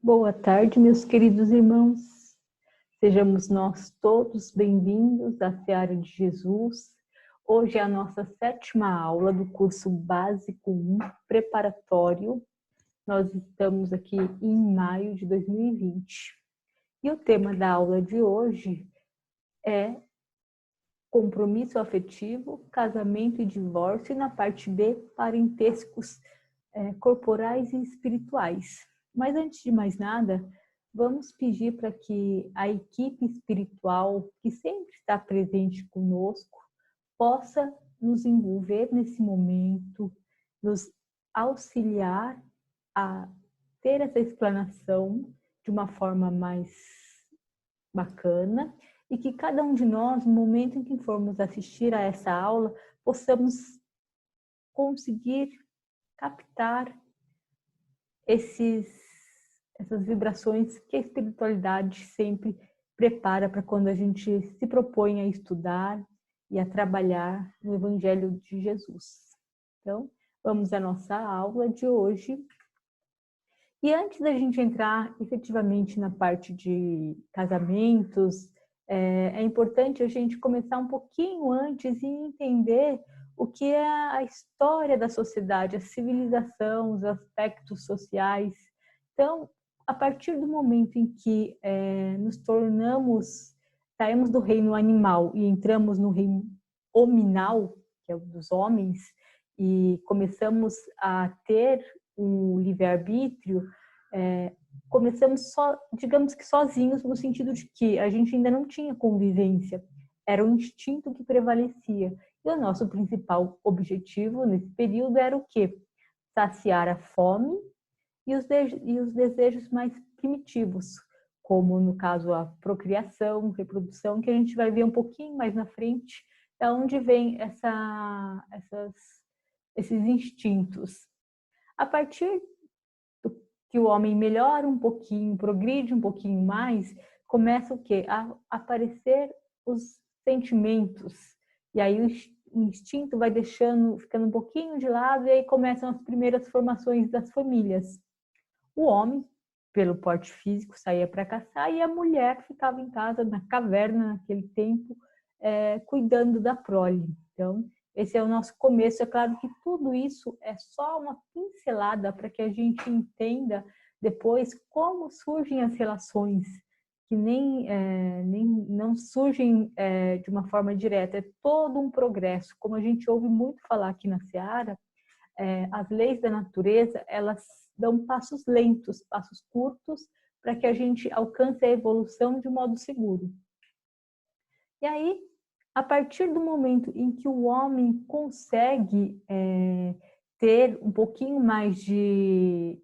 Boa tarde, meus queridos irmãos. Sejamos nós todos bem-vindos à Seara de Jesus. Hoje é a nossa 7ª aula do curso Básico 1, preparatório. Nós estamos aqui em maio de 2020. E o tema da aula de hoje é compromisso afetivo, casamento e divórcio, e na parte B, parentescos corporais e espirituais. Mas antes de mais nada, vamos pedir para que a equipe espiritual, que sempre está presente conosco, possa nos envolver nesse momento, nos auxiliar a ter essa explanação de uma forma mais bacana e que cada um de nós, no momento em que formos assistir a essa aula, possamos conseguir captar essas vibrações que a espiritualidade sempre prepara para quando a gente se propõe a estudar e a trabalhar no Evangelho de Jesus. Então, vamos à nossa aula de hoje. E antes da gente entrar efetivamente na parte de casamentos, é importante a gente começar um pouquinho antes e entender o que é a história da sociedade, a civilização, os aspectos sociais. Então, a partir do momento em que saímos do reino animal e entramos no reino hominal, que é o dos homens, e começamos a ter um livre-arbítrio, começamos digamos que sozinhos, no sentido de que a gente ainda não tinha convivência, era o instinto que prevalecia. E o nosso principal objetivo nesse período era o quê? Saciar a fome e os desejos mais primitivos, como no caso a procriação, reprodução, que a gente vai ver um pouquinho mais na frente, da onde vem esses instintos. A partir que o homem melhora um pouquinho, progride um pouquinho mais, começa o quê? A aparecer os sentimentos. E aí o instinto vai ficando um pouquinho de lado, e aí começam as primeiras formações das famílias. O homem, pelo porte físico, saía para caçar, e a mulher ficava em casa, na caverna, naquele tempo, cuidando da prole. Então, esse é o nosso começo. É claro que tudo isso é só uma pincelada para que a gente entenda depois como surgem as relações, que nem não surgem de uma forma direta, é todo um progresso. Como a gente ouve muito falar aqui na Seara, as leis da natureza, elas dão passos lentos, passos curtos, para que a gente alcance a evolução de modo seguro. E aí, a partir do momento em que o homem consegue ter um pouquinho mais de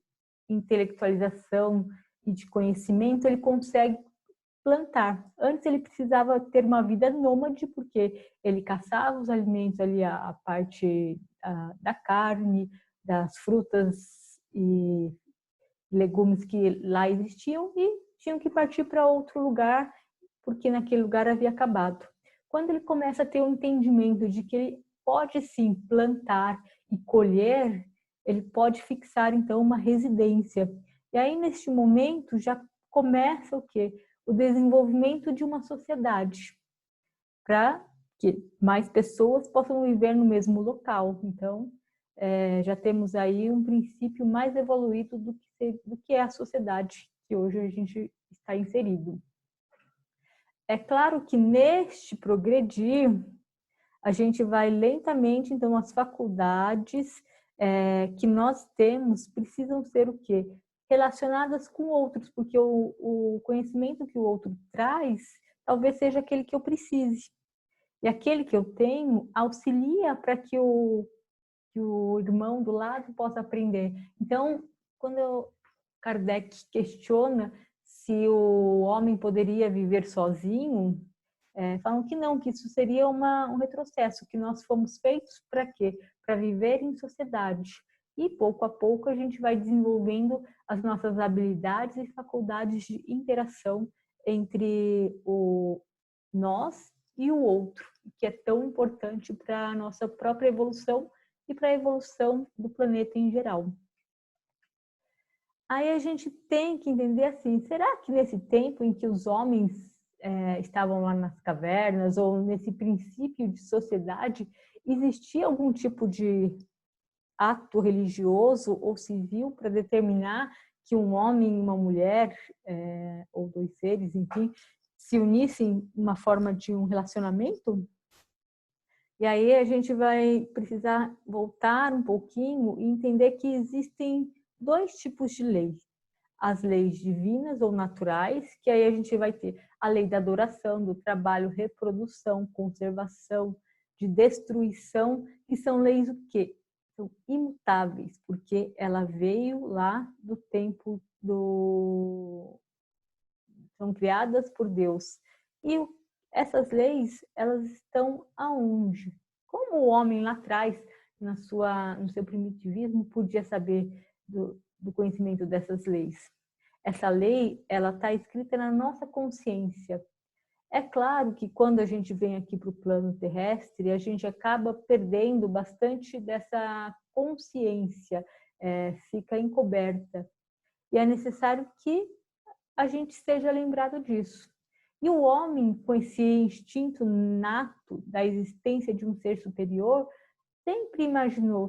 intelectualização e de conhecimento, ele consegue plantar. Antes ele precisava ter uma vida nômade, porque ele caçava os alimentos ali, a parte da carne, das frutas e legumes que lá existiam, e tinham que partir para outro lugar, porque naquele lugar havia acabado. Quando ele começa a ter um entendimento de que ele pode sim plantar e colher, ele pode fixar então uma residência. E aí neste momento já começa o quê? O desenvolvimento de uma sociedade, para que mais pessoas possam viver no mesmo local. Então, já temos aí um princípio mais evoluído do que é a sociedade que hoje a gente está inserido. É claro que neste progredir, a gente vai lentamente, então as faculdades que nós temos precisam ser o quê? Relacionadas com outros, porque o conhecimento que o outro traz talvez seja aquele que eu precise. E aquele que eu tenho auxilia para que o irmão do lado possa aprender. Então, quando Kardec questiona se o homem poderia viver sozinho, falam que não, que isso seria um retrocesso, que nós fomos feitos para quê? Para viver em sociedade. E pouco a pouco a gente vai desenvolvendo as nossas habilidades e faculdades de interação entre nós e o outro, que é tão importante para a nossa própria evolução e para a evolução do planeta em geral. Aí a gente tem que entender assim, será que nesse tempo em que os homens estavam lá nas cavernas, ou nesse princípio de sociedade, existia algum tipo de ato religioso ou civil para determinar que um homem e uma mulher, ou dois seres, enfim, se unissem em uma forma de um relacionamento? E aí a gente vai precisar voltar um pouquinho e entender que existem dois tipos de lei. As leis divinas ou naturais, que aí a gente vai ter a lei da adoração, do trabalho, reprodução, conservação, de destruição, que são leis o quê? São imutáveis, porque ela veio lá do tempo do... são criadas por Deus. E essas leis, elas estão aonde? Como o homem lá atrás, no seu primitivismo, podia saber do conhecimento dessas leis? Essa lei, ela está escrita na nossa consciência. É claro que quando a gente vem aqui para o plano terrestre, a gente acaba perdendo bastante dessa consciência, fica encoberta. E é necessário que a gente seja lembrado disso. E o homem, com esse instinto nato da existência de um ser superior, sempre imaginou,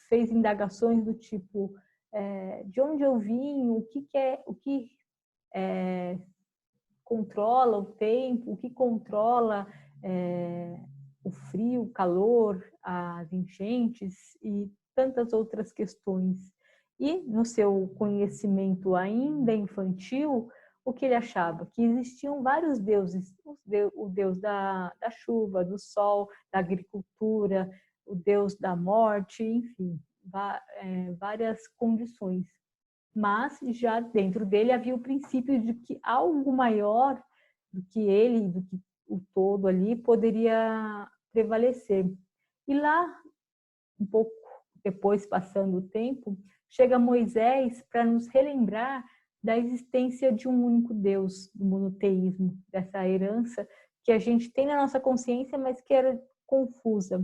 fez indagações do tipo, de onde eu vim, o que controla o tempo, o que controla o frio, o calor, as enchentes e tantas outras questões. E no seu conhecimento ainda infantil, o que ele achava? Que existiam vários deuses, o deus da chuva, do sol, da agricultura, o deus da morte, enfim, várias condições. Mas já dentro dele havia o princípio de que algo maior do que ele, do que o todo ali, poderia prevalecer. E lá, um pouco depois, passando o tempo, chega Moisés para nos relembrar da existência de um único Deus, do monoteísmo, dessa herança que a gente tem na nossa consciência, mas que era confusa.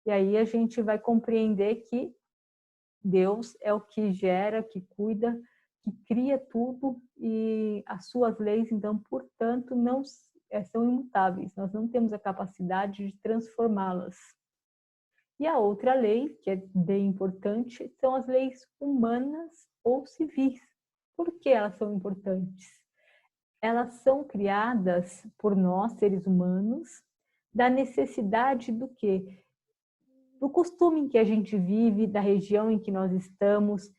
E aí a gente vai compreender que Deus é o que gera, que cuida, que cria tudo, e as suas leis, então, portanto, não são imutáveis. Nós não temos a capacidade de transformá-las. E a outra lei, que é bem importante, são as leis humanas ou civis. Por que elas são importantes? Elas são criadas por nós, seres humanos, da necessidade do quê? Do costume em que a gente vive, da região em que nós estamos,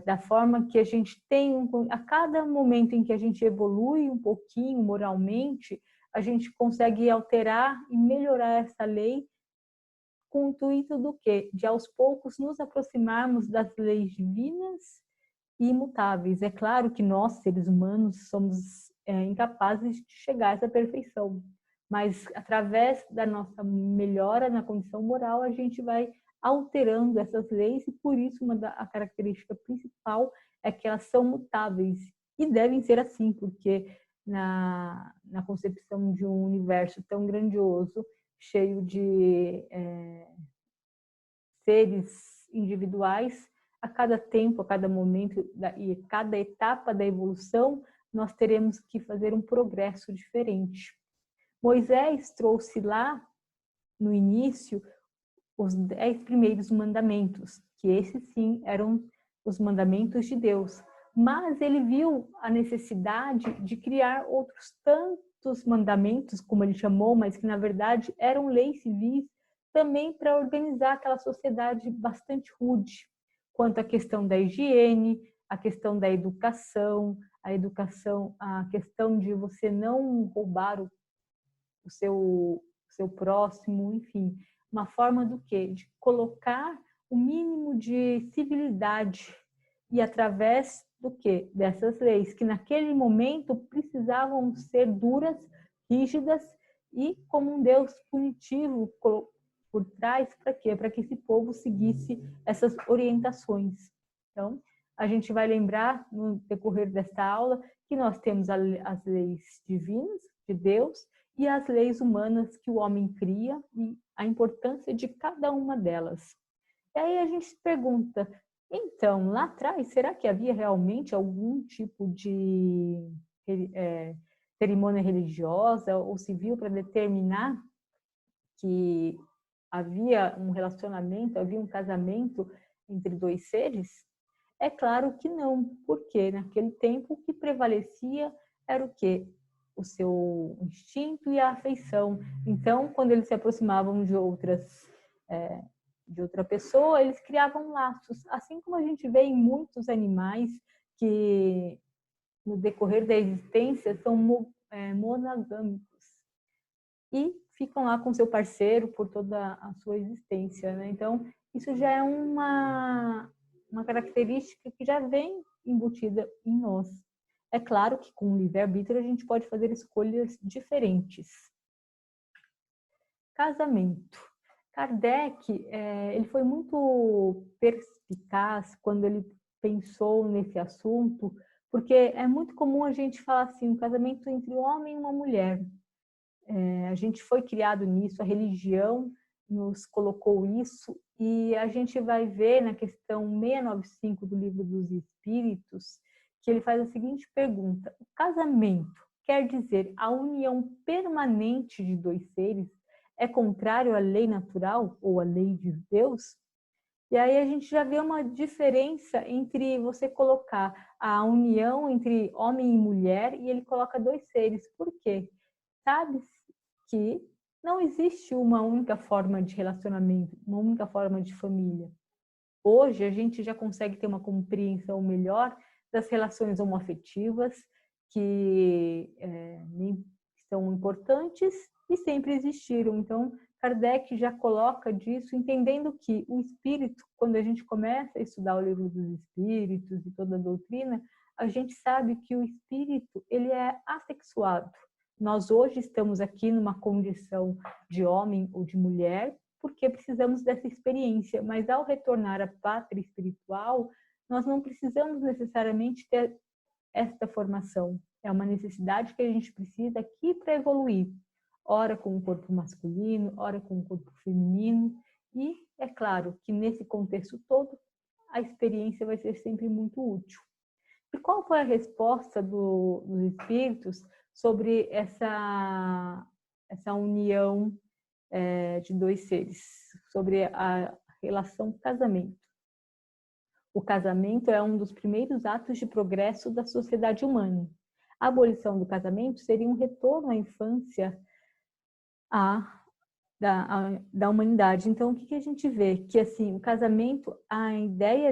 da forma que a gente tem, a cada momento em que a gente evolui um pouquinho moralmente, a gente consegue alterar e melhorar essa lei com o intuito do quê? De aos poucos nos aproximarmos das leis divinas e imutáveis. É claro que nós, seres humanos, somos incapazes de chegar a essa perfeição, mas através da nossa melhora na condição moral, a gente vai alterando essas leis, e por isso a característica principal é que elas são mutáveis, e devem ser assim, porque na concepção de um universo tão grandioso, cheio de seres individuais, a cada tempo, a cada momento e cada etapa da evolução, nós teremos que fazer um progresso diferente. Moisés trouxe lá, no início, os 10 primeiros mandamentos, que esses sim eram os mandamentos de Deus. Mas ele viu a necessidade de criar outros tantos mandamentos, como ele chamou, mas que na verdade eram leis civis, também para organizar aquela sociedade bastante rude, quanto à questão da higiene, a questão da educação, a questão de você não roubar o seu próximo, enfim, uma forma do quê? De colocar o mínimo de civilidade, e através do quê? Dessas leis, que naquele momento precisavam ser duras, rígidas, e como um Deus punitivo por trás, para quê? Para que esse povo seguisse essas orientações. Então, a gente vai lembrar no decorrer desta aula que nós temos as leis divinas de Deus e as leis humanas que o homem cria, e a importância de cada uma delas. E aí a gente se pergunta, Então, lá atrás, será que havia realmente algum tipo de cerimônia religiosa ou civil para determinar que havia um relacionamento, havia um casamento entre dois seres? É claro que não, porque naquele tempo o que prevalecia era o quê? O seu instinto e a afeição. Então, quando eles se aproximavam de outra pessoa, eles criavam laços, assim como a gente vê em muitos animais que no decorrer da existência são monogâmicos e ficam lá com seu parceiro por toda a sua existência, né? Então, isso já é uma característica que já vem embutida em nós. É claro que com o livre-arbítrio a gente pode fazer escolhas diferentes. Casamento. Kardec, ele foi muito perspicaz quando ele pensou nesse assunto, porque é muito comum a gente falar assim, um casamento entre um homem e uma mulher. A gente foi criado nisso, a religião nos colocou isso, e a gente vai ver na questão 695 do Livro dos Espíritos, que ele faz a seguinte pergunta: o casamento quer dizer a união permanente de dois seres? É contrário à lei natural ou à lei de Deus? E aí a gente já vê uma diferença entre você colocar a união entre homem e mulher e ele coloca dois seres. Por quê? Sabe que não existe uma única forma de relacionamento, uma única forma de família. Hoje a gente já consegue ter uma compreensão melhor das relações homoafetivas que são importantes e sempre existiram. Então, Kardec já coloca disso, entendendo que o espírito, quando a gente começa a estudar o livro dos espíritos e toda a doutrina, a gente sabe que o espírito ele é assexuado. Nós hoje estamos aqui numa condição de homem ou de mulher, porque precisamos dessa experiência, mas ao retornar à pátria espiritual, nós não precisamos necessariamente ter esta formação. É uma necessidade que a gente precisa aqui para evoluir. Ora com o corpo masculino, ora com o corpo feminino. E é claro que nesse contexto todo, a experiência vai ser sempre muito útil. E qual foi a resposta dos espíritos sobre essa união de dois seres, sobre a relação casamento? O casamento é um dos primeiros atos de progresso da sociedade humana. A abolição do casamento seria um retorno à infância da humanidade. Então, o que a gente vê? Que assim, o casamento, a ideia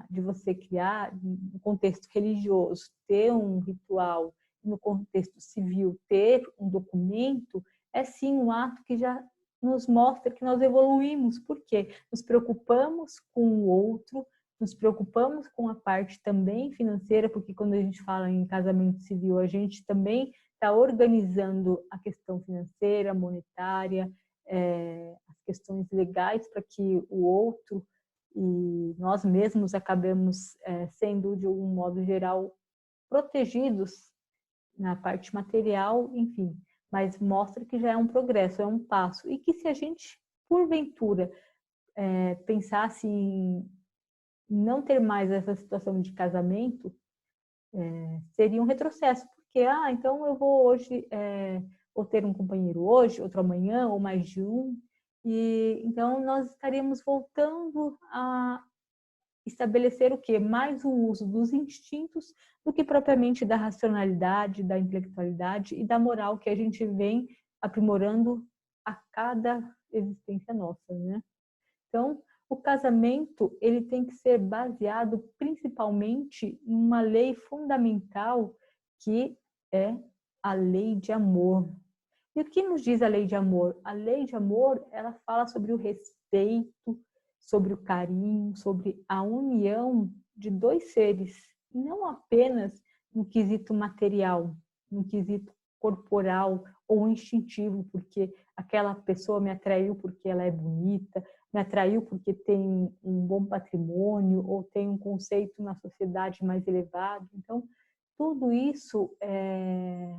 de você criar, no contexto religioso, ter um ritual, no contexto civil, ter um documento, é sim um ato que já nos mostra que nós evoluímos. Por quê? Nos preocupamos com o outro, nos preocupamos com a parte também financeira, porque quando a gente fala em casamento civil, a gente também está organizando a questão financeira, monetária, as questões legais para que o outro e nós mesmos acabemos sendo, de algum modo geral, protegidos na parte material, enfim. Mas mostra que já é um progresso, é um passo. E que se a gente, porventura, pensasse em não ter mais essa situação de casamento, seria um retrocesso, porque, então eu vou hoje, vou ter um companheiro hoje, outro amanhã, ou mais de um, e então nós estaríamos voltando a estabelecer o quê? Mais o uso dos instintos do que propriamente da racionalidade, da intelectualidade e da moral que a gente vem aprimorando a cada existência nossa, né? Então, o casamento ele tem que ser baseado principalmente em uma lei fundamental que é a lei de amor. E o que nos diz a lei de amor? A lei de amor, ela fala sobre o respeito, sobre o carinho, sobre a união de dois seres, não apenas no quesito material, no quesito corporal ou instintivo, porque aquela pessoa me atraiu porque ela é bonita, me atraiu porque tem um bom patrimônio ou tem um conceito na sociedade mais elevado. Então, tudo isso é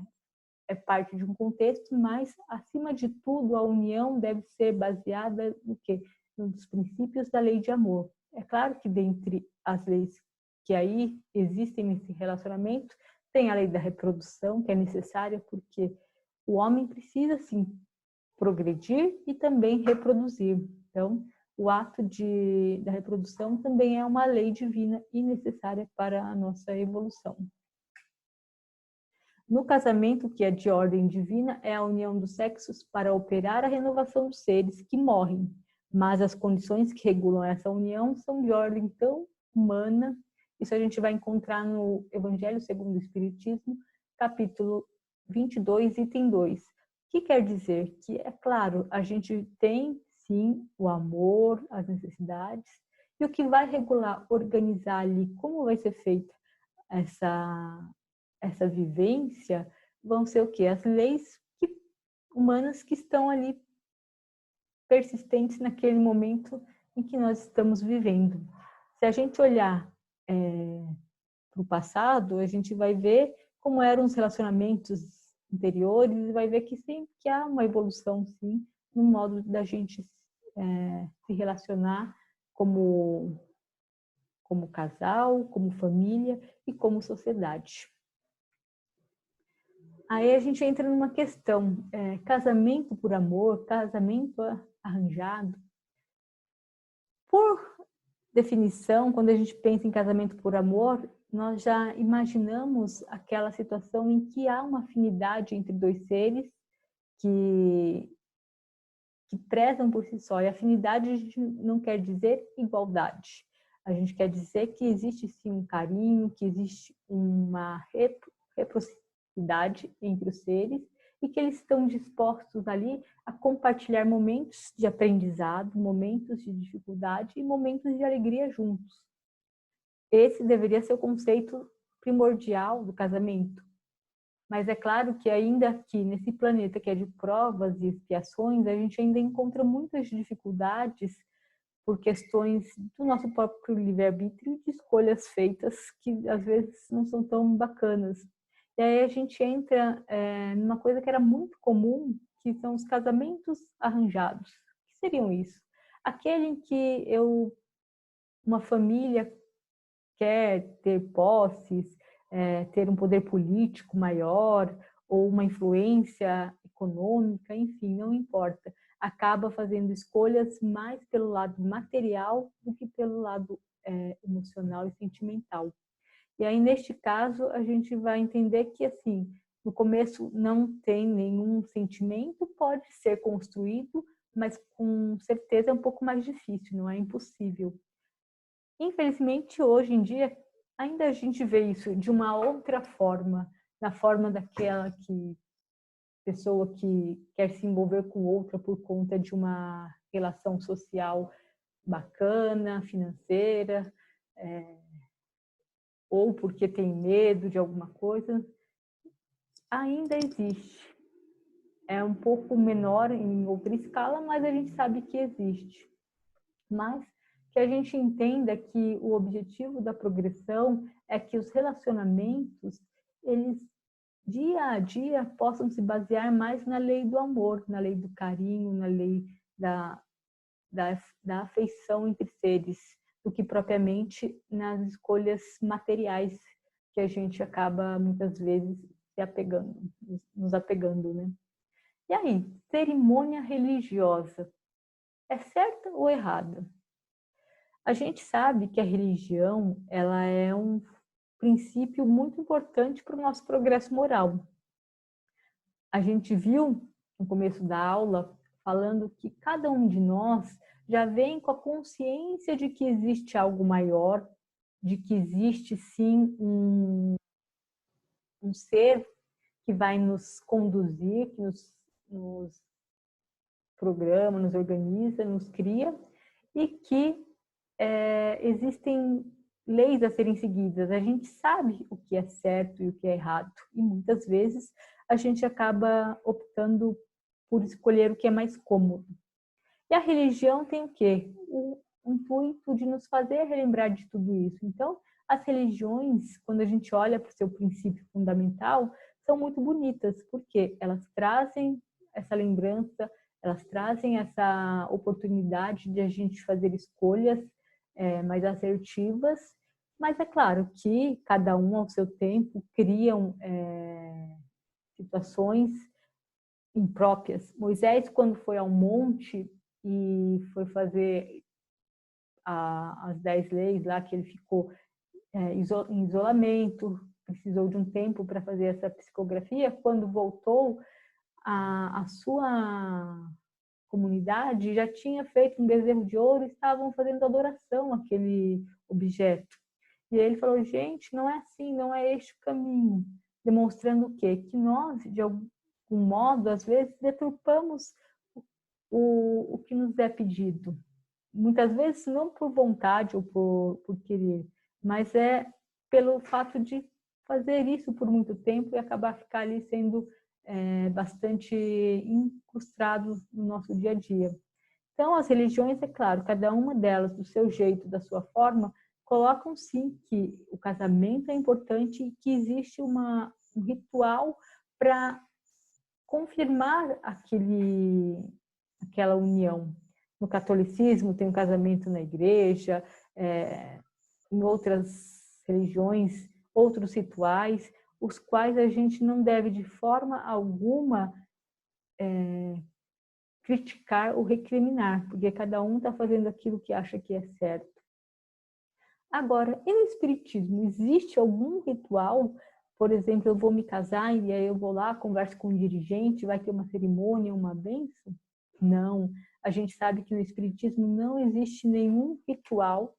parte de um contexto, mas, acima de tudo, a união deve ser baseada no quê? Nos princípios da lei de amor. É claro que dentre as leis que aí existem nesse relacionamento, tem a lei da reprodução, que é necessária porque o homem precisa, sim, progredir e também reproduzir. Então, o ato da reprodução também é uma lei divina e necessária para a nossa evolução. No casamento, que é de ordem divina, é a união dos sexos para operar a renovação dos seres que morrem, mas as condições que regulam essa união são de ordem tão humana. Isso a gente vai encontrar no Evangelho segundo o Espiritismo, capítulo 22, item 2. O que quer dizer? Que, é claro, a gente tem, sim, o amor, as necessidades, e o que vai regular, organizar ali como vai ser feita essa vivência, vão ser o quê? As leis humanas que estão ali persistentes naquele momento em que nós estamos vivendo. Se a gente olhar para o passado, a gente vai ver como eram os relacionamentos anteriores e vai ver que sempre que há uma evolução, sim, no modo da gente se relacionar como casal, como família e como sociedade. Aí a gente entra numa questão, casamento por amor, casamento arranjado. Por definição, quando a gente pensa em casamento por amor, nós já imaginamos aquela situação em que há uma afinidade entre dois seres que prezam por si só. E afinidade a gente não quer dizer igualdade. A gente quer dizer que existe sim um carinho, que existe uma reciprocidade entre os seres e que eles estão dispostos ali a compartilhar momentos de aprendizado, momentos de dificuldade e momentos de alegria juntos. Esse deveria ser o conceito primordial do casamento. Mas é claro que ainda aqui, nesse planeta que é de provas e expiações, a gente ainda encontra muitas dificuldades por questões do nosso próprio livre-arbítrio e de escolhas feitas que às vezes não são tão bacanas. E aí a gente entra numa coisa que era muito comum, que são os casamentos arranjados. O que seriam isso? Aquele em que uma família quer ter posses, ter um poder político maior ou uma influência econômica, enfim, não importa. Acaba fazendo escolhas mais pelo lado material do que pelo lado emocional e sentimental. E aí, neste caso, a gente vai entender que, assim, no começo não tem nenhum sentimento, pode ser construído, mas com certeza é um pouco mais difícil, não é impossível. Infelizmente, hoje em dia, ainda a gente vê isso de uma outra forma, na forma daquela pessoa que quer se envolver com outra por conta de uma relação social bacana, financeira, ou porque tem medo de alguma coisa, ainda existe. É um pouco menor em outra escala, mas a gente sabe que existe. Mas que a gente entenda que o objetivo da progressão é que os relacionamentos, eles dia a dia possam se basear mais na lei do amor, na lei do carinho, na lei da afeição entre seres, do que propriamente nas escolhas materiais que a gente acaba muitas vezes nos apegando, né? E aí, cerimônia religiosa, é certa ou errada? A gente sabe que a religião, ela é um princípio muito importante para o nosso progresso moral. A gente viu no começo da aula falando que cada um de nós já vem com a consciência de que existe algo maior, de que existe sim um ser que vai nos conduzir, que nos programa, nos organiza, nos cria e que existem leis a serem seguidas. A gente sabe o que é certo e o que é errado e muitas vezes a gente acaba optando por escolher o que é mais cômodo. E a religião tem o quê? O intuito de nos fazer relembrar de tudo isso. Então, as religiões, quando a gente olha para o seu princípio fundamental, são muito bonitas, porque elas trazem essa lembrança, elas trazem essa oportunidade de a gente fazer escolhas mais assertivas, mas é claro que cada um ao seu tempo criam situações impróprias. Moisés, quando foi ao monte e foi fazer as 10 leis lá, que ele ficou em isolamento, precisou de um tempo para fazer essa psicografia, quando voltou, a sua comunidade já tinha feito um bezerro de ouro e estavam fazendo adoração àquele objeto. E ele falou, gente, não é assim, não é este o caminho. Demonstrando o quê? Que nós, de algum modo, às vezes, deturpamos o que nos é pedido. Muitas vezes não por vontade ou por querer, mas é pelo fato de fazer isso por muito tempo e acabar ficar ali sendo bastante incrustado no nosso dia a dia. Então, as religiões, é claro, cada uma delas, do seu jeito, da sua forma, colocam sim que o casamento é importante e que existe um ritual para confirmar aquela união. No catolicismo tem um casamento na igreja, em outras religiões, outros rituais, os quais a gente não deve de forma alguma criticar ou recriminar, porque cada um está fazendo aquilo que acha que é certo. Agora, e no espiritismo, existe algum ritual? Por exemplo, eu vou me casar e aí eu vou lá, converso com o dirigente, vai ter uma cerimônia, uma bênção? Não. A gente sabe que no espiritismo não existe nenhum ritual,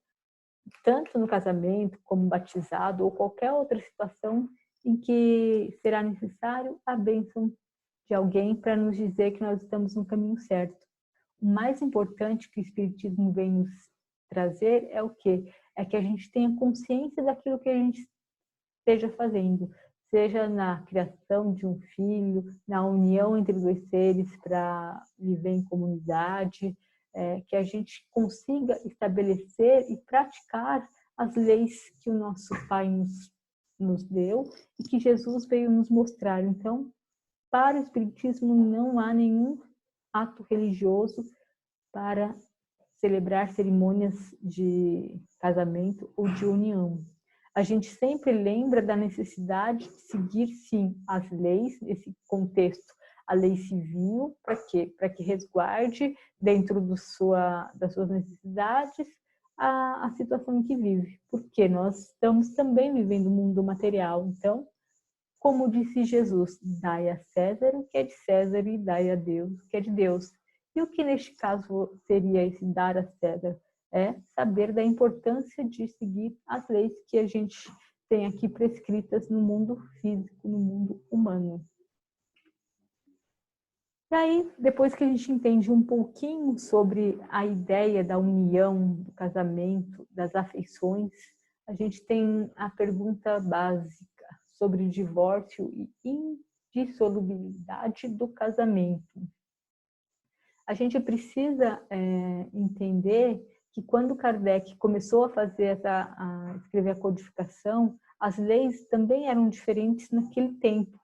tanto no casamento como batizado ou qualquer outra situação em que será necessário a bênção de alguém para nos dizer que nós estamos no caminho certo. O mais importante que o espiritismo vem nos trazer é o quê? É que a gente tenha consciência daquilo que a gente esteja fazendo, seja na criação de um filho, na união entre dois seres para viver em comunidade, que a gente consiga estabelecer e praticar as leis que o nosso Pai nos deu e que Jesus veio nos mostrar. Então, para o Espiritismo não há nenhum ato religioso para celebrar cerimônias de casamento ou de união. A gente sempre lembra da necessidade de seguir, sim, as leis, nesse contexto, a lei civil, para quê? Para que resguarde, dentro das suas necessidades, a situação em que vive. Porque nós estamos também vivendo um mundo material. Então, como disse Jesus, dai a César o que é de César e dai a Deus o que é de Deus. E o que neste caso seria esse dar a César? É saber da importância de seguir as leis que a gente tem aqui prescritas no mundo físico, no mundo humano. E aí, depois que a gente entende um pouquinho sobre a ideia da união, do casamento, das afeições, a gente tem a pergunta básica sobre divórcio e indissolubilidade do casamento. A gente precisa entender que quando Kardec começou a escrever a codificação, as leis também eram diferentes naquele tempo.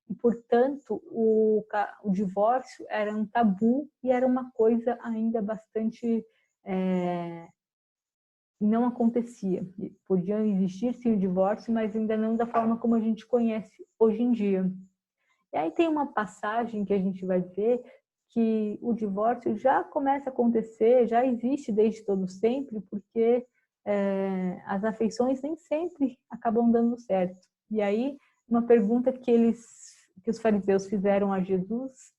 E, portanto, o divórcio era um tabu e era uma coisa ainda bastante... não acontecia. Podia existir, sim, o divórcio, mas ainda não da forma como a gente conhece hoje em dia. E aí tem uma passagem que a gente vai ver que o divórcio já começa a acontecer, já existe desde todo sempre, porque as afeições nem sempre acabam dando certo. E aí, uma pergunta que os fariseus fizeram a Jesus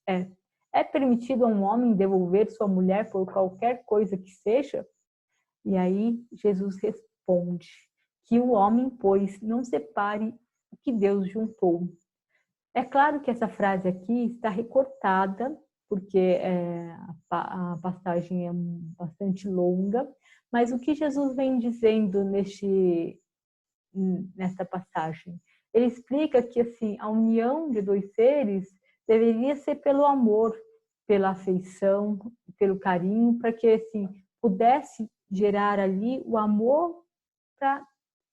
é permitido a um homem devolver sua mulher por qualquer coisa que seja? E aí Jesus responde que o homem, pois, não separe o que Deus juntou. É claro que essa frase aqui está recortada, porque a passagem é bastante longa, mas o que Jesus vem dizendo nessa passagem? Ele explica que assim, a união de dois seres deveria ser pelo amor, pela afeição, pelo carinho, para que assim, pudesse gerar ali o amor para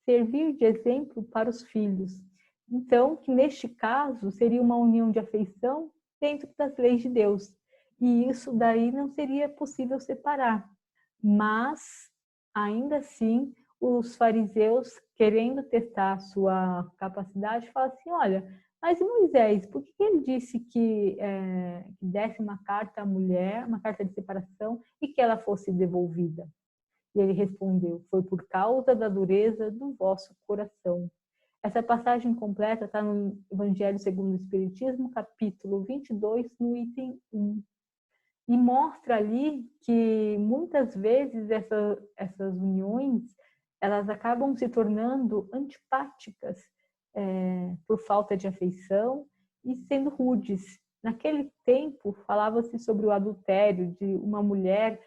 servir de exemplo para os filhos. Então, que neste caso seria uma união de afeição dentro das leis de Deus. E isso daí não seria possível separar. Mas ainda assim, os fariseus, querendo testar a sua capacidade, falam assim, olha, mas Moisés, por que ele disse que desse uma carta à mulher, uma carta de separação, e que ela fosse devolvida? E ele respondeu, foi por causa da dureza do vosso coração. Essa passagem completa está no Evangelho segundo o Espiritismo, capítulo 22, no item 1. E mostra ali que muitas vezes essas uniões elas acabam se tornando antipáticas por falta de afeição e sendo rudes. Naquele tempo falava-se sobre o adultério, de uma mulher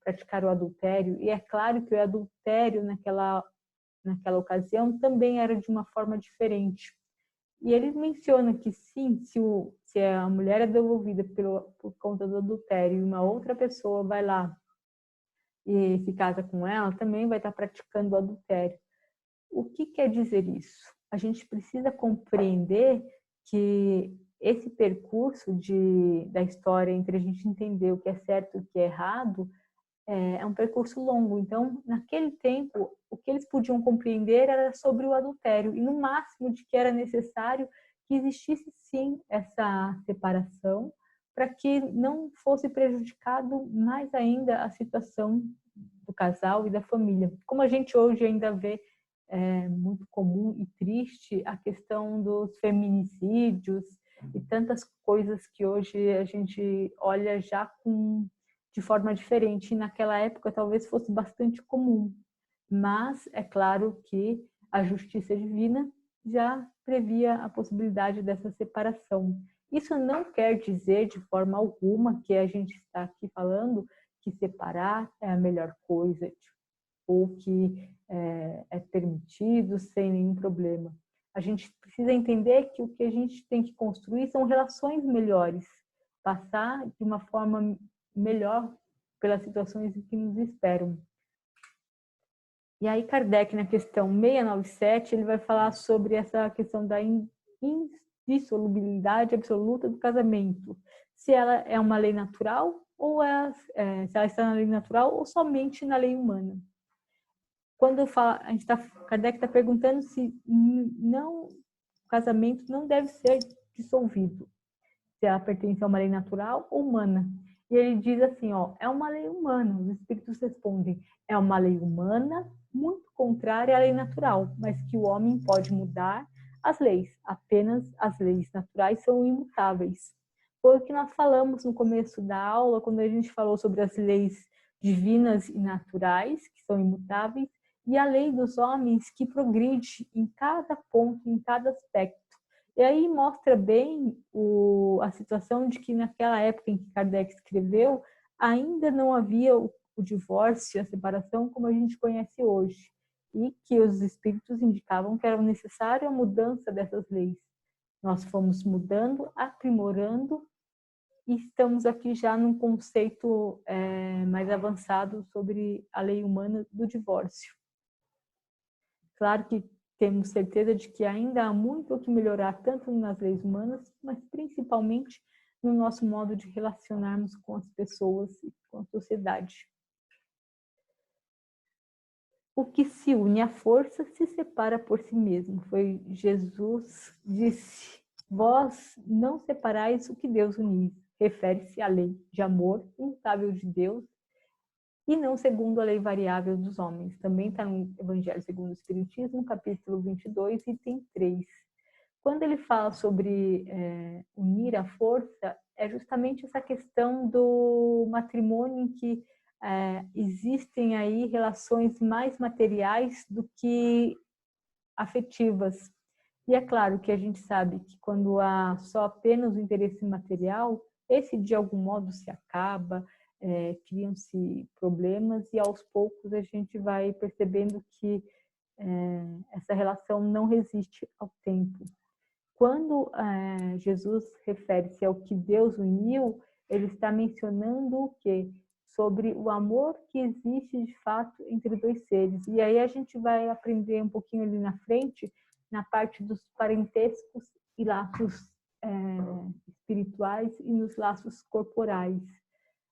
praticar o adultério, e é claro que o adultério naquela ocasião também era de uma forma diferente. E ele menciona que sim, se a mulher é devolvida por conta do adultério e uma outra pessoa vai lá e se casa com ela, também vai estar praticando o adultério. O que quer dizer isso? A gente precisa compreender que esse percurso da história entre a gente entender o que é certo e o que é errado é um percurso longo. Então, naquele tempo, o que eles podiam compreender era sobre o adultério e no máximo de que era necessário que existisse sim essa separação para que não fosse prejudicado mais ainda a situação do casal e da família. Como a gente hoje ainda vê muito comum e triste a questão dos feminicídios e tantas coisas que hoje a gente olha já de forma diferente. E naquela época talvez fosse bastante comum, mas é claro que a justiça divina já previa a possibilidade dessa separação. Isso não quer dizer de forma alguma que a gente está aqui falando que separar é a melhor coisa ou que é permitido sem nenhum problema. A gente precisa entender que o que a gente tem que construir são relações melhores, passar de uma forma melhor pelas situações que nos esperam. E aí Kardec, na questão 697, ele vai falar sobre essa questão da indissolubilidade absoluta do casamento. Se ela é uma lei natural, ou se ela está na lei natural, ou somente na lei humana. Quando fala, Kardec está perguntando se o casamento não deve ser dissolvido, se ela pertence a uma lei natural ou humana. E ele diz assim, é uma lei humana. Os espíritos respondem, é uma lei humana muito contrária à lei natural, mas que o homem pode mudar as leis. Apenas as leis naturais são imutáveis. Foi o que nós falamos no começo da aula, quando a gente falou sobre as leis divinas e naturais, que são imutáveis, e a lei dos homens, que progride em cada ponto, em cada aspecto. E aí mostra bem a situação de que naquela época em que Kardec escreveu, ainda não havia o divórcio, a separação como a gente conhece hoje. E que os espíritos indicavam que era necessária a mudança dessas leis. Nós fomos mudando, aprimorando, e estamos aqui já num conceito mais avançado sobre a lei humana do divórcio. Claro que temos certeza de que ainda há muito o que melhorar, tanto nas leis humanas, mas principalmente no nosso modo de relacionarmos com as pessoas e com a sociedade. O que se une à força se separa por si mesmo. Foi Jesus disse, vós não separais o que Deus uniu. Refere-se à lei de amor imutável de Deus e não segundo a lei variável dos homens. Também está no Evangelho segundo o Espiritismo, capítulo 22, item 3. Quando ele fala sobre unir a força, é justamente essa questão do matrimônio em que existem aí relações mais materiais do que afetivas. E é claro que a gente sabe que quando há só apenas o interesse material, esse de algum modo se acaba, criam-se problemas e aos poucos a gente vai percebendo que essa relação não resiste ao tempo. Quando Jesus refere-se ao que Deus uniu, ele está mencionando o quê? Sobre o amor que existe de fato entre dois seres. E aí a gente vai aprender um pouquinho ali na frente, na parte dos parentescos e laços espirituais e nos laços corporais.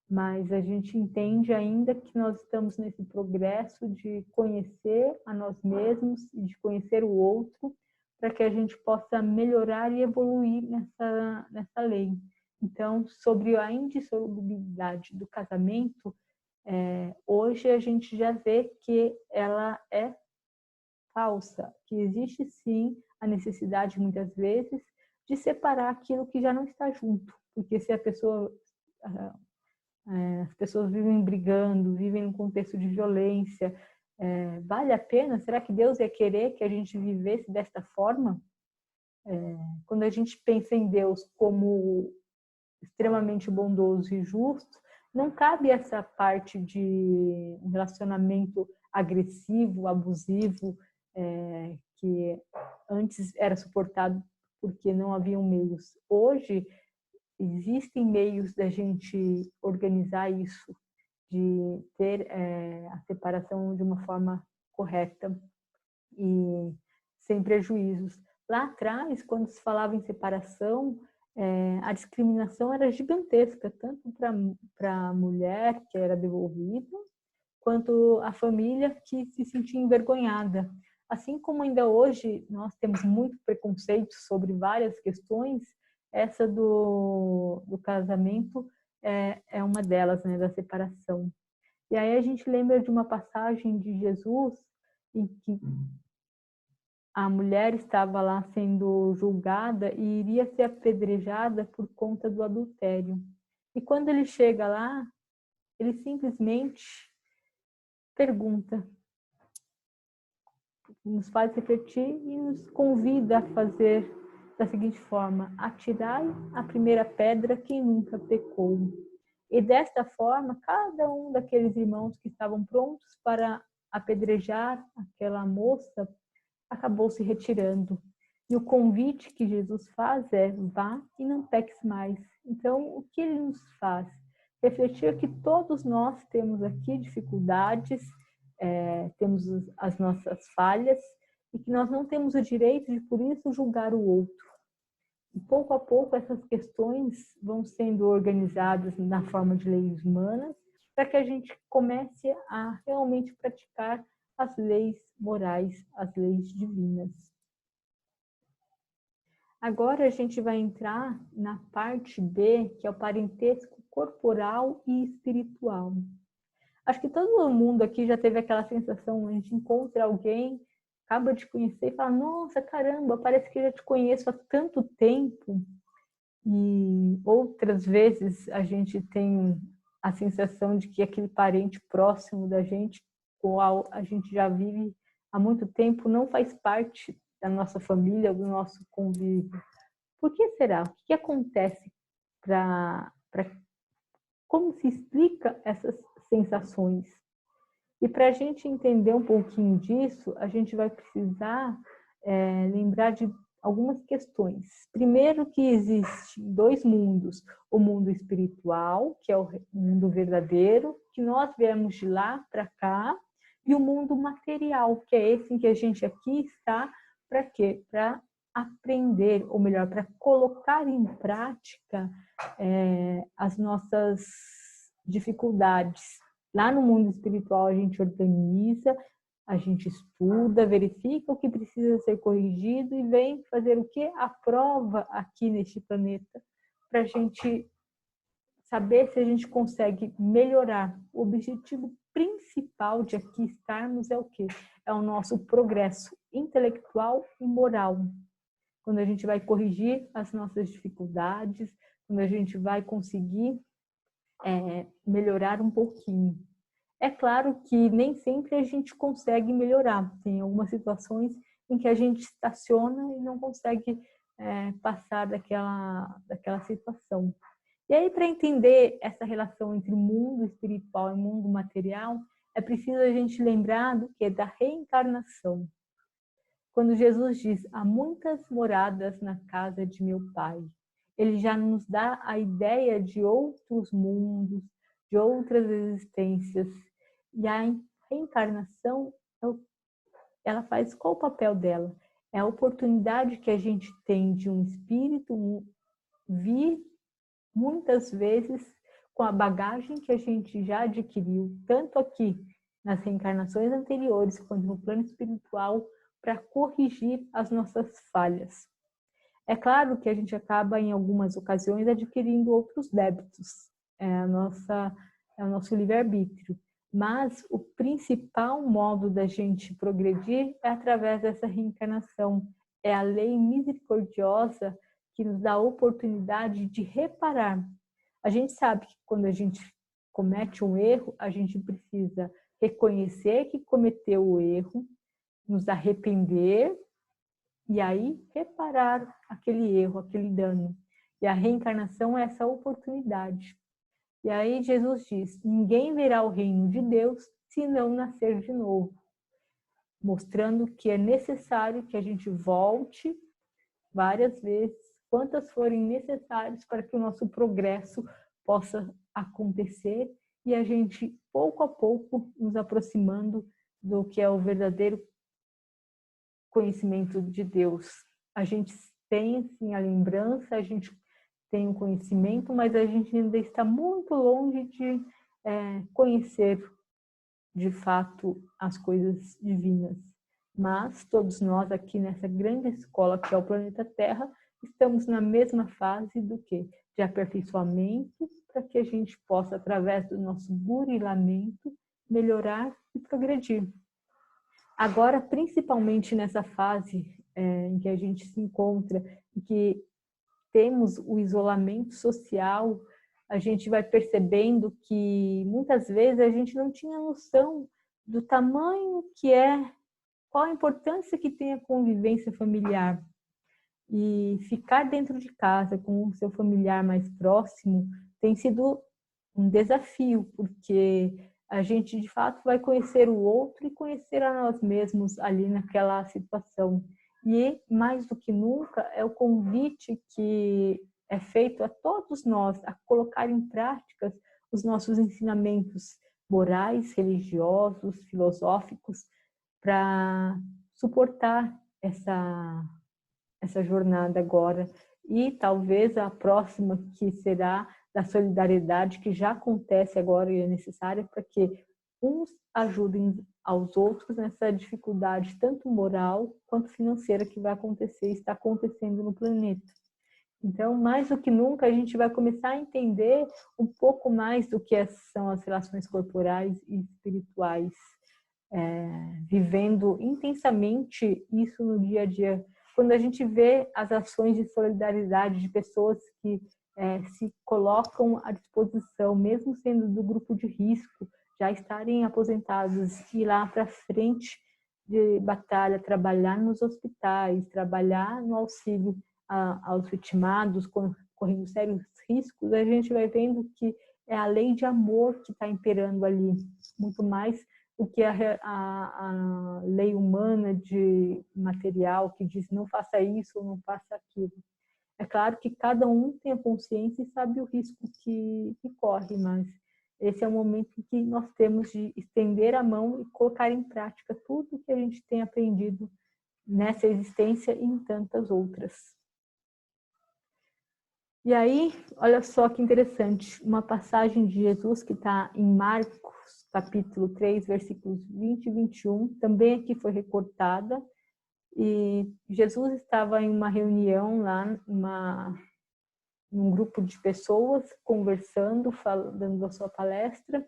mas a gente entende ainda que nós estamos nesse progresso de conhecer a nós mesmos e de conhecer o outro, para que a gente possa melhorar e evoluir nessa lei. Então, sobre a indissolubilidade do casamento, hoje a gente já vê que ela é falsa, que existe sim a necessidade, muitas vezes, de separar aquilo que já não está junto, porque se a pessoa... as pessoas vivem brigando, vivem num contexto de violência. Vale a pena? Será que Deus ia querer que a gente vivesse desta forma? Quando a gente pensa em Deus como extremamente bondoso e justo, não cabe essa parte de um relacionamento agressivo, abusivo, que antes era suportado porque não haviam meios. Hoje, existem meios da gente organizar isso, de ter a separação de uma forma correta e sem prejuízos. Lá atrás, quando se falava em separação, a discriminação era gigantesca, tanto para a mulher que era devolvida, quanto a família que se sentia envergonhada. Assim como ainda hoje nós temos muito preconceito sobre várias questões, essa do casamento é uma delas, né, da separação. E aí a gente lembra de uma passagem de Jesus em que a mulher estava lá sendo julgada e iria ser apedrejada por conta do adultério. E quando ele chega lá, ele simplesmente pergunta, nos faz refletir e nos convida a fazer da seguinte forma: atirai a primeira pedra quem nunca pecou. E desta forma, cada um daqueles irmãos que estavam prontos para apedrejar aquela moça acabou se retirando. E o convite que Jesus faz é: vá e não peques mais. Então, o que ele nos faz? Refletir que todos nós temos aqui dificuldades, temos as nossas falhas, e que nós não temos o direito de, por isso, julgar o outro. E pouco a pouco essas questões vão sendo organizadas na forma de leis humanas, para que a gente comece a realmente praticar as leis morais, as leis divinas. Agora a gente vai entrar na parte B, que é o parentesco corporal e espiritual. Acho que todo mundo aqui já teve aquela sensação, a gente encontra alguém, acaba de conhecer e fala: nossa, caramba, parece que eu já te conheço há tanto tempo. E outras vezes a gente tem a sensação de que aquele parente próximo da gente, com o qual a gente já vive há muito tempo, não faz parte da nossa família, do nosso convívio. Por que será? O que acontece como se explica essas sensações? E para a gente entender um pouquinho disso, a gente vai precisar lembrar de algumas questões. Primeiro, que existem dois mundos: o mundo espiritual, que é o mundo verdadeiro, que nós viemos de lá para cá, e o mundo material, que é esse em que a gente aqui está. Para quê? Para aprender, ou melhor, para colocar em prática as nossas dificuldades. Lá no mundo espiritual a gente organiza, a gente estuda, verifica o que precisa ser corrigido e vem fazer o quê? A prova aqui neste planeta, para a gente saber se a gente consegue melhorar. O objetivo principal de aqui estarmos é o quê? É o nosso progresso intelectual e moral. Quando a gente vai corrigir as nossas dificuldades, quando a gente vai conseguir melhorar um pouquinho. É claro que nem sempre a gente consegue melhorar. Tem algumas situações em que a gente estaciona e não consegue passar daquela situação. E aí, para entender essa relação entre mundo espiritual e mundo material, é preciso a gente lembrar do que? Da reencarnação. Quando Jesus diz: há muitas moradas na casa de meu Pai, ele já nos dá a ideia de outros mundos, de outras existências. E a reencarnação, ela faz qual o papel dela? É a oportunidade que a gente tem de um espírito vir, muitas vezes, com a bagagem que a gente já adquiriu, tanto aqui nas reencarnações anteriores, quanto no plano espiritual, para corrigir as nossas falhas. É claro que a gente acaba, em algumas ocasiões, adquirindo outros débitos. É o nosso livre-arbítrio. Mas o principal modo da gente progredir é através dessa reencarnação. É a lei misericordiosa que nos dá a oportunidade de reparar. A gente sabe que quando a gente comete um erro, a gente precisa reconhecer que cometeu o erro, nos arrepender e aí reparar aquele erro, aquele dano. E a reencarnação é essa oportunidade. E aí Jesus diz, ninguém verá o reino de Deus se não nascer de novo. Mostrando que é necessário que a gente volte várias vezes, quantas forem necessárias para que o nosso progresso possa acontecer e a gente, pouco a pouco, nos aproximando do que é o verdadeiro conhecimento de Deus. A gente tem, sim, a lembrança, a gente tem o conhecimento, mas a gente ainda está muito longe de conhecer, de fato, as coisas divinas. Mas todos nós aqui nessa grande escola que é o planeta Terra, estamos na mesma fase do quê? De aperfeiçoamento, para que a gente possa, através do nosso burilamento, melhorar e progredir. Agora, principalmente nessa fase em que a gente se encontra, em que temos o isolamento social, a gente vai percebendo que muitas vezes a gente não tinha noção do tamanho que é, qual a importância que tem a convivência familiar. E ficar dentro de casa com o seu familiar mais próximo tem sido um desafio, porque a gente de fato vai conhecer o outro e conhecer a nós mesmos ali naquela situação. E mais do que nunca é o convite que é feito a todos nós a colocar em prática os nossos ensinamentos morais, religiosos, filosóficos, para suportar essa jornada agora. E talvez a próxima, que será da solidariedade, que já acontece agora e é necessária para que uns ajudem aos outros nessa dificuldade, tanto moral quanto financeira, que vai acontecer e está acontecendo no planeta. Então, mais do que nunca, a gente vai começar a entender um pouco mais do que são as relações corporais e espirituais, vivendo intensamente isso no dia a dia. Quando a gente vê as ações de solidariedade de pessoas que se colocam à disposição, mesmo sendo do grupo de risco, já estarem aposentados, ir lá para frente de batalha, trabalhar nos hospitais, trabalhar no auxílio aos vitimados, correndo sérios riscos, a gente vai vendo que é a lei de amor que está imperando ali, muito mais do que a lei humana de material que diz não faça isso ou não faça aquilo. É claro que cada um tem a consciência e sabe o risco que corre, mas esse é o momento em que nós temos de estender a mão e colocar em prática tudo que a gente tem aprendido nessa existência e em tantas outras. E aí, olha só que interessante, uma passagem de Jesus que está em Marcos, capítulo 3, versículos 20 e 21, também aqui foi recortada. E Jesus estava em uma reunião lá, num grupo de pessoas, conversando, dando a sua palestra.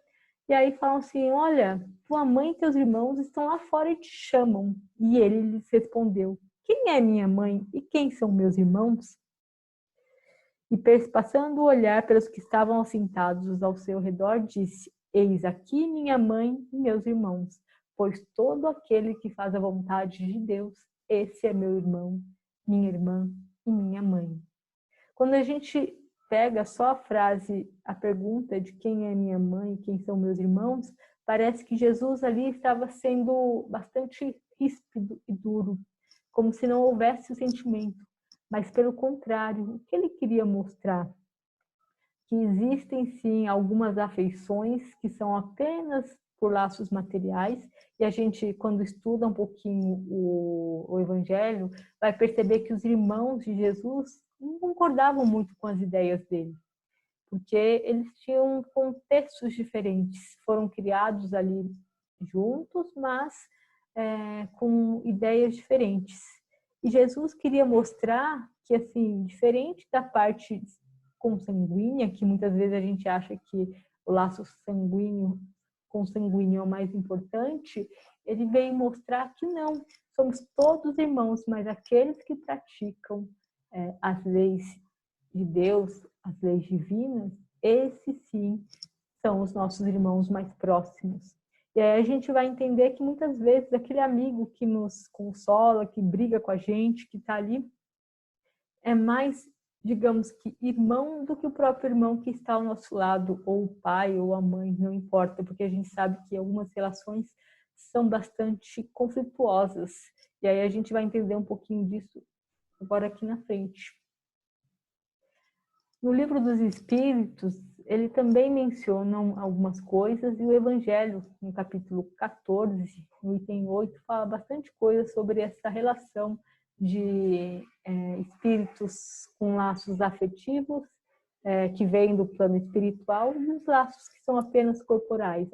E aí falam assim, olha, tua mãe e teus irmãos estão lá fora e te chamam. E ele lhes respondeu, quem é minha mãe e quem são meus irmãos? E passando o olhar pelos que estavam assentados ao seu redor, disse, eis aqui minha mãe e meus irmãos, pois todo aquele que faz a vontade de Deus, esse é meu irmão, minha irmã e minha mãe. Quando a gente pega só a frase, a pergunta de quem é minha mãe e quem são meus irmãos, parece que Jesus ali estava sendo bastante ríspido e duro, como se não houvesse o sentimento. Mas, pelo contrário, o que ele queria mostrar? Que existem, sim, algumas afeições que são apenas por laços materiais, e a gente, quando estuda um pouquinho o Evangelho, vai perceber que os irmãos de Jesus não concordavam muito com as ideias dele. porque eles tinham contextos diferentes, foram criados ali juntos, mas com ideias diferentes. E Jesus queria mostrar que, assim, diferente da parte consanguínea, que muitas vezes a gente acha que o laço consanguíneo é o mais importante, ele veio mostrar que não, somos todos irmãos, mas aqueles que praticam as leis de Deus, as leis divinas, esses sim são os nossos irmãos mais próximos. E aí a gente vai entender que muitas vezes aquele amigo que nos consola, que briga com a gente, que está ali, é mais, digamos que, irmão do que o próprio irmão que está ao nosso lado, ou o pai ou a mãe, não importa, porque a gente sabe que algumas relações são bastante conflituosas. E aí a gente vai entender um pouquinho disso agora aqui na frente. No livro dos Espíritos, ele também menciona algumas coisas, e o Evangelho, no capítulo 14, no item 8, fala bastante coisa sobre essa relação de espíritos com laços afetivos, que vêm do plano espiritual, e os laços que são apenas corporais.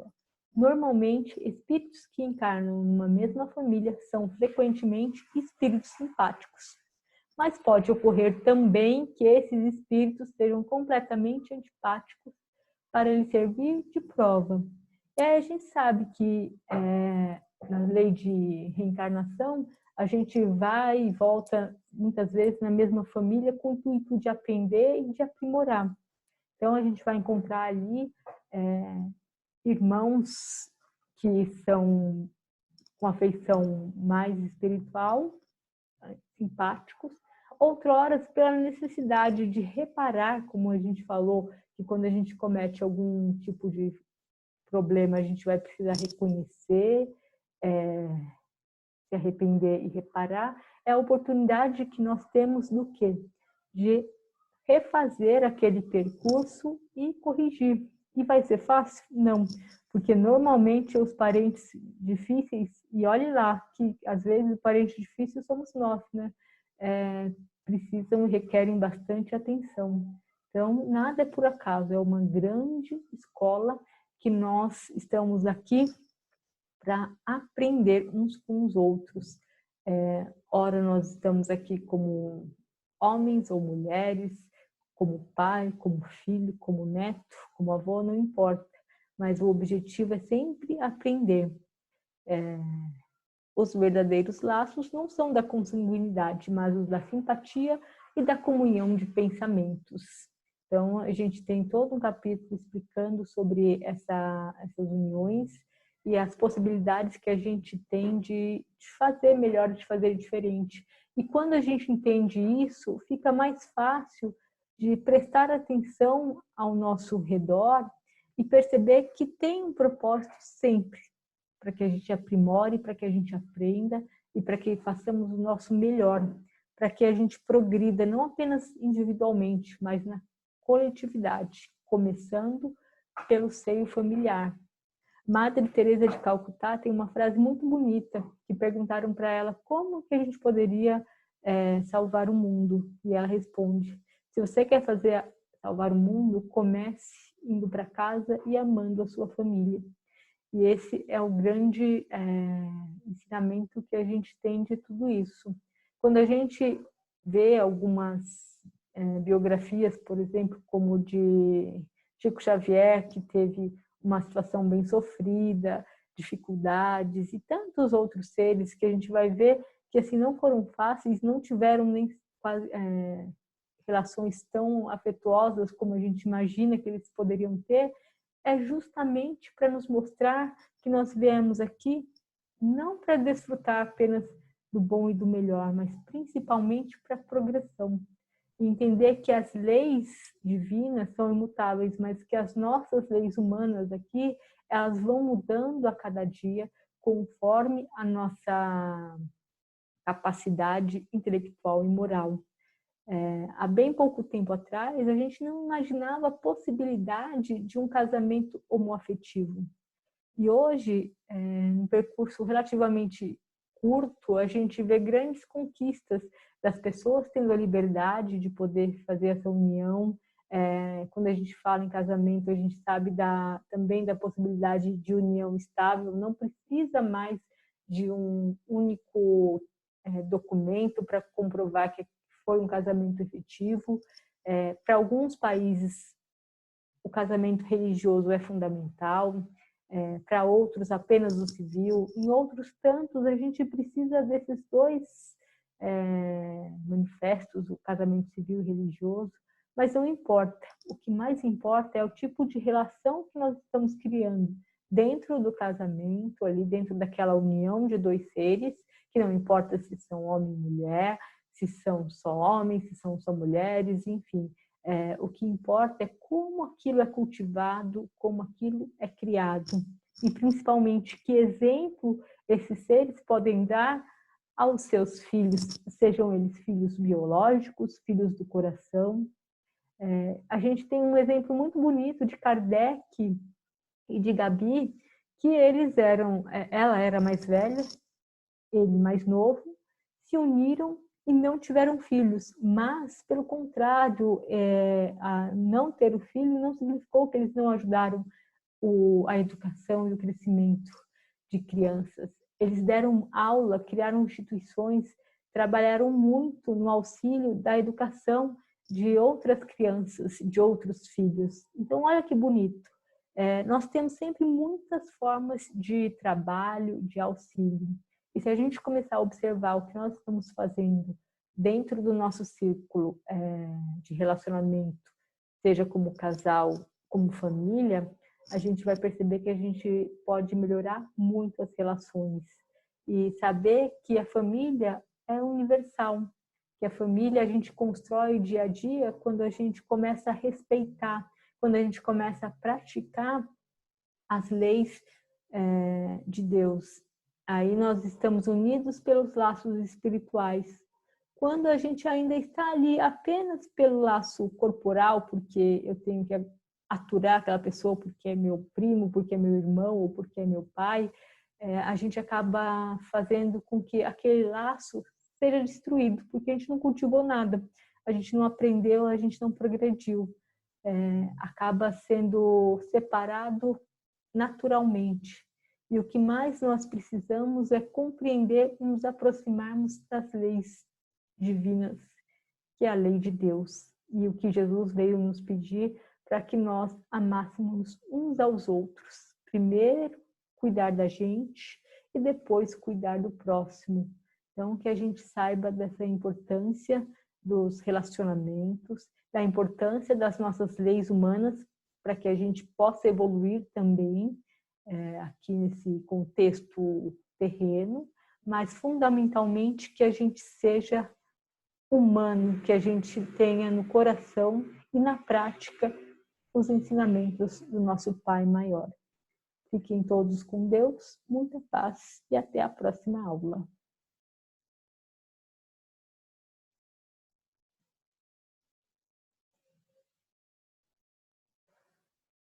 Normalmente, espíritos que encarnam numa mesma família são frequentemente espíritos simpáticos. Mas pode ocorrer também que esses espíritos sejam completamente antipáticos para lhe servir de prova. E aí a gente sabe que na lei de reencarnação, a gente vai e volta muitas vezes na mesma família com o intuito de aprender e de aprimorar. Então a gente vai encontrar ali irmãos que são com afeição mais espiritual, simpáticos, outroras pela necessidade de reparar, como a gente falou, que quando a gente comete algum tipo de problema, a gente vai precisar reconhecer, se arrepender e reparar, é a oportunidade que nós temos do quê? De refazer aquele percurso e corrigir. E vai ser fácil? Não, porque normalmente os parentes difíceis, e olhe lá, que às vezes o parente difícil somos nós, né? Precisam e requerem bastante atenção. Então, nada é por acaso, é uma grande escola que nós estamos aqui para aprender uns com os outros. Ora, nós estamos aqui como homens ou mulheres, como pai, como filho, como neto, como avô, não importa. Mas o objetivo é sempre aprender. Os verdadeiros laços não são da consanguinidade, mas os da simpatia e da comunhão de pensamentos. Então, a gente tem todo um capítulo explicando sobre essas uniões e as possibilidades que a gente tem de fazer melhor, de fazer diferente. E quando a gente entende isso, fica mais fácil de prestar atenção ao nosso redor e perceber que tem um propósito sempre, para que a gente aprimore, para que a gente aprenda e para que façamos o nosso melhor, para que a gente progrida não apenas individualmente, mas na coletividade, começando pelo seio familiar. Madre Teresa de Calcutá tem uma frase muito bonita, que perguntaram para ela como que a gente poderia salvar o mundo. E ela responde: se você quer salvar o mundo, comece indo para casa e amando a sua família. E esse é o grande ensinamento que a gente tem de tudo isso. Quando a gente vê algumas biografias, por exemplo, como de Chico Xavier, que teve uma situação bem sofrida, dificuldades, e tantos outros seres que a gente vai ver que assim não foram fáceis, não tiveram nem relações tão afetuosas como a gente imagina que eles poderiam ter, é justamente para nos mostrar que nós viemos aqui não para desfrutar apenas do bom e do melhor, mas principalmente para a progressão. E entender que as leis divinas são imutáveis, mas que as nossas leis humanas aqui, elas vão mudando a cada dia conforme a nossa capacidade intelectual e moral. Há bem pouco tempo atrás, a gente não imaginava a possibilidade de um casamento homoafetivo. E hoje, num percurso relativamente curto, a gente vê grandes conquistas das pessoas tendo a liberdade de poder fazer essa união Quando a gente fala em casamento, a gente sabe também da possibilidade de união estável, não precisa mais de um único documento para comprovar que foi um casamento efetivo. Para alguns países, o casamento religioso é fundamental, para outros apenas o civil, em outros tantos a gente precisa desses dois manifestos, o casamento civil e religioso, mas não importa. O que mais importa é o tipo de relação que nós estamos criando dentro do casamento, ali dentro daquela união de dois seres, que não importa se são homem e mulher, se são só homens, se são só mulheres, enfim. O que importa é como aquilo é cultivado, como aquilo é criado. E principalmente que exemplo esses seres podem dar aos seus filhos, sejam eles filhos biológicos, filhos do coração. A gente tem um exemplo muito bonito de Kardec e de Gabi, que ela era mais velha, ele mais novo, se uniram e não tiveram filhos, mas, pelo contrário, a não ter o filho não significou que eles não ajudaram a educação e o crescimento de crianças. Eles deram aula, criaram instituições, trabalharam muito no auxílio da educação de outras crianças, de outros filhos. Então, olha que bonito. Nós temos sempre muitas formas de trabalho, de auxílio. E se a gente começar a observar o que nós estamos fazendo dentro do nosso círculo de relacionamento, seja como casal, como família, a gente vai perceber que a gente pode melhorar muito as relações. E saber que a família é universal, que a família a gente constrói dia a dia quando a gente começa a respeitar, quando a gente começa a praticar as leis de Deus. Aí nós estamos unidos pelos laços espirituais. Quando a gente ainda está ali apenas pelo laço corporal, porque eu tenho que aturar aquela pessoa porque é meu primo, porque é meu irmão ou porque é meu pai, a gente acaba fazendo com que aquele laço seja destruído, porque a gente não cultivou nada, a gente não aprendeu, a gente não progrediu. Acaba sendo separado naturalmente. E o que mais nós precisamos é compreender e nos aproximarmos das leis divinas, que é a lei de Deus. E o que Jesus veio nos pedir para que nós amássemos uns aos outros. Primeiro, cuidar da gente e depois cuidar do próximo. Então, que a gente saiba dessa importância dos relacionamentos, da importância das nossas leis humanas, para que a gente possa evoluir também aqui nesse contexto terreno, mas fundamentalmente que a gente seja humano, que a gente tenha no coração e na prática os ensinamentos do nosso Pai maior. Fiquem todos com Deus, muita paz e até a próxima aula.